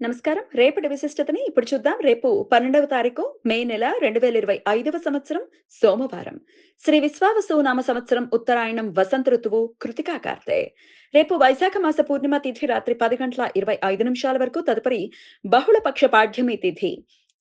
నమస్కారం. రేపటి విశిష్టతని ఇప్పుడు చూద్దాం. రేపు 12వ తారీఖు మే నెల 2025వ సంవత్సరం సోమవారం. శ్రీ విశ్వావసు నామ సంవత్సరం ఉత్తరాయణం వసంత ఋతువు కృతికా కార్తె. రేపు వైశాఖ మాస పూర్ణిమ తిథి రాత్రి 10:25 వరకు, తదుపరి బహుళపక్ష పాడ్యమి తిథి.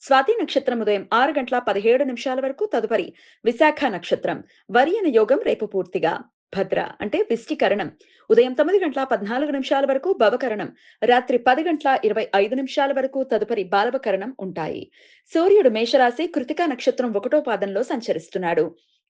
స్వాతి నక్షత్రం ఉదయం 6:17 వరకు, తదుపరి విశాఖ నక్షత్రం. వర్యన యోగం రేపు పూర్తిగా. భద్ర అంటే విష్టికరణం ఉదయం 9:14 వరకు, భవకరణం రాత్రి 10:25 వరకు, తదుపరి బాలవకరణం ఉంటాయి. సూర్యుడు మేషరాశి కృతికా నక్షత్రం 1వ పాదంలో సంచరిస్తున్నాడు.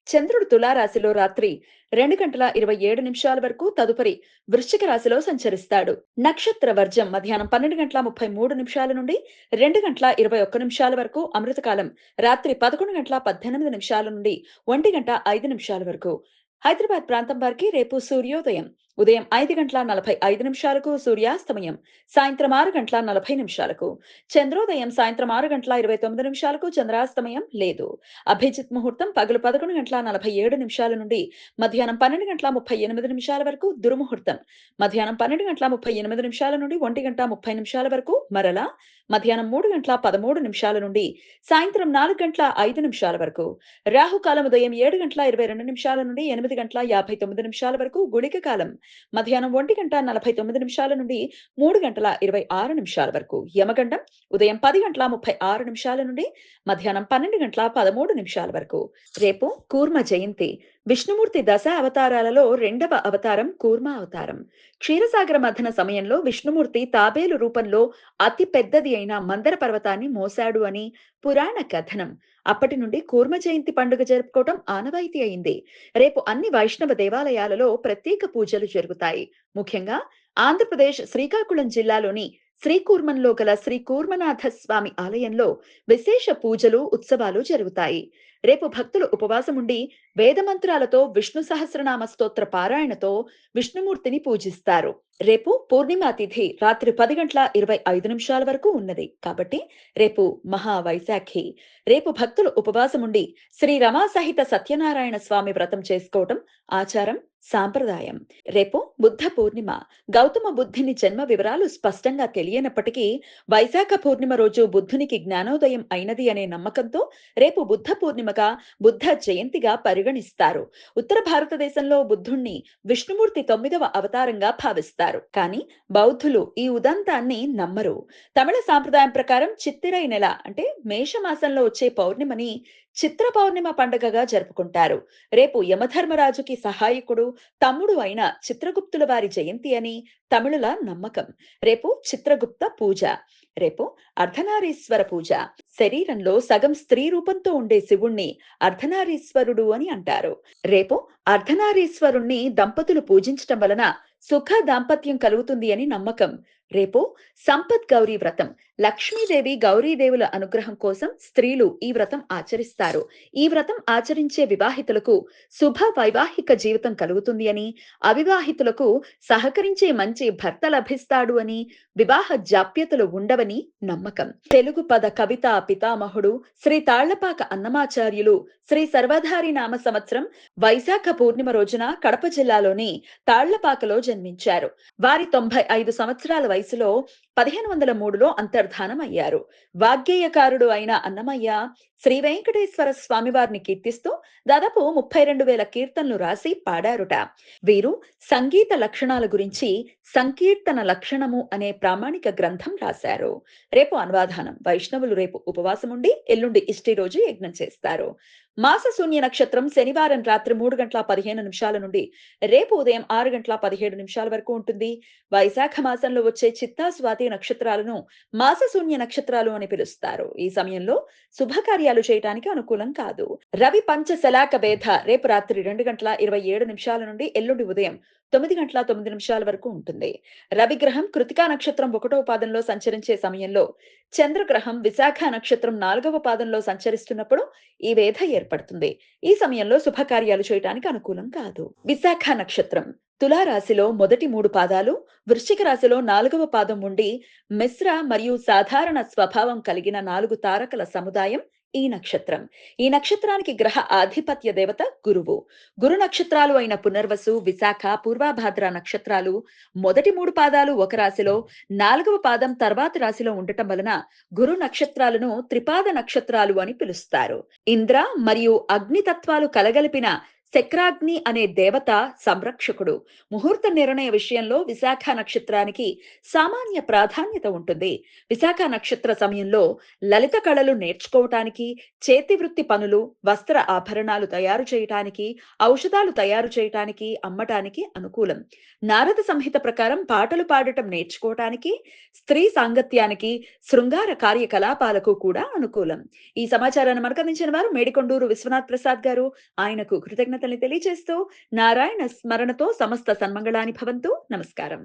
చంద్రుడు తులారాశిలో రాత్రి 2:27 వరకు, తదుపరి వృశ్చిక రాశిలో సంచరిస్తాడు. నక్షత్ర వర్జం మధ్యాహ్నం 12:33 నుండి 2:21 వరకు, అమృతకాలం రాత్రి 11:18 నుండి 1:05 వరకు. హైదరాబాద్ ప్రాంతం వారికి రేపు సూర్యోదయం ఉదయం 5:45 సూర్యాస్తమయం సాయంత్రం 6:40 చంద్రోదయం సాయంత్రం 6:29 చంద్రాస్తమయం లేదు. అభిజిత్ ముహూర్తం పగలు 11:47 నుండి మధ్యాహ్నం 12:38 వరకు, దుర్ముహూర్తం మధ్యాహ్నం 12:38 నుండి 1:30 వరకు, మరలా మధ్యాహ్నం 3:13 నుండి సాయంత్రం 4:05 వరకు. రాహుకాలం ఉదయం 7:22 నుండి 8:59 వరకు, గుళిక కాలం మధ్యాహ్నం 1:49 నుండి 3:26 వరకు, యమగండం ఉదయం 10:36 నుండి మధ్యాహ్నం 12:13 వరకు. రేపు కూర్మ జయంతి. విష్ణుమూర్తి దశ అవతారాలలో రెండవ అవతారం కూర్మ అవతారం. క్షీరసాగర మథన సమయంలో విష్ణుమూర్తి తాబేలు రూపంలో అతి పెద్దది అయిన మందర పర్వతాన్ని మోశాడు అని పురాణ కథనం. అప్పటి నుండి కూర్మ జయంతి పండుగ జరుపుకోవటం ఆనవాయితీ అయింది. రేపు అన్ని వైష్ణవ దేవాలయాలలో ప్రత్యేక పూజలు జరుగుతాయి. ముఖ్యంగా ఆంధ్రప్రదేశ్ శ్రీకాకుళం జిల్లాలోని శ్రీకూర్మంలో గల శ్రీ కూర్మనాథ స్వామి ఆలయంలో విశేష పూజలు ఉత్సవాలు జరుగుతాయి. రేపు భక్తులు ఉపవాసం ఉండి వేదమంత్రాలతో విష్ణు సహస్రనామ స్తోత్ర పారాయణతో విష్ణుమూర్తిని పూజిస్తారు. రేపు పూర్ణిమ తిథి రాత్రి 10:25 వరకు ఉన్నది కాబట్టి రేపు మహా వైశాఖి. రేపు భక్తులు ఉపవాసం ఉండి శ్రీ రమా సహిత సత్యనారాయణ స్వామి వ్రతం చేసుకోవటం ఆచారం, సాంప్రదాయం. రేపు బుద్ధ పూర్ణిమ. గౌతమ బుద్ధుని జన్మ వివరాలు స్పష్టంగా తెలియనప్పటికీ వైశాఖ పూర్ణిమ రోజు బుద్ధునికి జ్ఞానోదయం అయినది అనే నమ్మకంతో రేపు బుద్ధ పూర్ణిమగా బుద్ధ జయంతిగా పరిగణిస్తారు. ఉత్తర భారతదేశంలో బుద్ధుణ్ణి విష్ణుమూర్తి 9వ అవతారంగా భావిస్తారు. కానీ బౌద్ధులు ఈ ఉదంతాన్ని నమ్మరు. తమిళ సాంప్రదాయం ప్రకారం చిత్తిరై నెల అంటే మేషమాసంలో వచ్చే పౌర్ణిమని చిత్ర పౌర్ణిమ పండుగగా జరుపుకుంటారు. రేపు యమధర్మరాజుకి సహాయకుడు, తమ్ముడు అయిన చిత్రగుప్తుల వారి జయంతి అని తమిళుల నమ్మకం. రేపు చిత్రగుప్త పూజ. రేపు అర్ధనారీశ్వర పూజ. శరీరంలో సగం స్త్రీ రూపంతో ఉండే శివుణ్ణి అర్ధనారీశ్వరుడు అని అంటారు. రేపు అర్ధనారీశ్వరుణ్ణి దంపతులు పూజించటం వలన సుఖ దాంపత్యం కలుగుతుంది అని నమ్మకం. రేపు సంపత్ గౌరీ వ్రతం. లక్ష్మీదేవి గౌరీదేవుల అనుగ్రహం కోసం స్త్రీలు ఈ వ్రతం ఆచరిస్తారు. ఈ వ్రతం ఆచరించే వివాహితులకు శుభ వైవాహిక జీవితం కలుగుతుంది అని, అవివాహితులకు సహకరించే మంచి భర్త లభిస్తాడు అని, వివాహ జాప్యతలు ఉండవని నమ్మకం. తెలుగు పద కవిత పితామహుడు శ్రీ తాళ్లపాక అన్నమాచార్యులు శ్రీ సర్వధారి నామ సంవత్సరం వైశాఖ పూర్ణిమ రోజున కడప జిల్లాలోని తాళ్లపాకలో జన్మించారు. వారి 95 సంవత్సరాల వయసులో 1503లో అంతర్ధానం అయ్యారు. వాగ్గేయకారుడు అయిన అన్నమయ్య శ్రీ వెంకటేశ్వర స్వామివారిని కీర్తిస్తూ దాదాపు 32,000 కీర్తనలు రాసి పాడారుట. వీరు సంగీత లక్షణాల గురించి సంకీర్తన లక్షణము అనే ప్రామాణిక గ్రంథం రాశారు. రేపు అనువాదానం. వైష్ణవులు రేపు ఉపవాసం ఉండి ఎల్లుండి ఇష్టి రోజు యజ్ఞం చేస్తారు. మాస శూన్య నక్షత్రం శనివారం రాత్రి 3:15 నుండి రేపు ఉదయం 6:17 వరకు ఉంటుంది. వైశాఖ మాసంలో వచ్చే చిత్తా స్వాతి నక్షత్రాలను మాస శూన్య నక్షత్రాలు అని పిలుస్తారు. ఈ సమయంలో శుభకార్యాలు చేయటానికి అనుకూలం కాదు. రవి పంచశలాక భేద రేపు రాత్రి 2:27 నుండి ఎల్లుండి ఉదయం 9:09 వరకు ఉంటుంది. రవిగ్రహం కృతికా నక్షత్రం 1వ పాదంలో సంచరించే సమయంలో చంద్రగ్రహం విశాఖ నక్షత్రం 4వ పాదంలో సంచరిస్తున్నప్పుడు ఈ వేధ ఏర్పడుతుంది. ఈ సమయంలో శుభకార్యాలు చేయటానికి అనుకూలం కాదు. విశాఖ నక్షత్రం తులారాశిలో మొదటి 3 పాదాలు, వృశ్చిక రాశిలో 4వ పాదం ఉండి మిశ్ర మరియు సాధారణ స్వభావం కలిగిన 4 తారకల సముదాయం ఈ నక్షత్రం. ఈ నక్షత్రానికి గ్రహ ఆధిపత్య దేవత గురువు. గురు నక్షత్రాలు అయిన పునర్వసు, విశాఖ, పూర్వభాద్ర నక్షత్రాలు మొదటి 3 పాదాలు ఒక రాశిలో, 4వ పాదం తర్వాతి రాశిలో ఉండటం వలన గురు నక్షత్రాలను త్రిపాద నక్షత్రాలు అని పిలుస్తారు. ఇంద్ర మరియు అగ్ని తత్వాలు కలగలిపిన శక్రాగ్ని అనే దేవత సంరక్షకుడు. ముహూర్త నిర్ణయ విషయంలో విశాఖ నక్షత్రానికి సామాన్య ప్రాధాన్యత ఉంటుంది. విశాఖ నక్షత్ర సమయంలో లలిత కళలు నేర్చుకోవటానికి, చేతి వృత్తి పనులు, వస్త్ర ఆభరణాలు తయారు చేయటానికి, ఔషధాలు తయారు చేయటానికి, అమ్మటానికి అనుకూలం. నారద సంహిత ప్రకారం పాటలు పాడటం నేర్చుకోవటానికి, స్త్రీ సాంగత్యానికి, శృంగార కార్యకలాపాలకు కూడా అనుకూలం. ఈ సమాచారాన్ని మనకు అందించిన వారు మేడికొండూరు విశ్వనాథ్ ప్రసాద్ గారు. ఆయనకు కృతజ్ఞతల్ని తెలియజేస్తూ నారాయణ స్మరణతో సమస్త సన్మంగళాని భవంతు. నమస్కారం.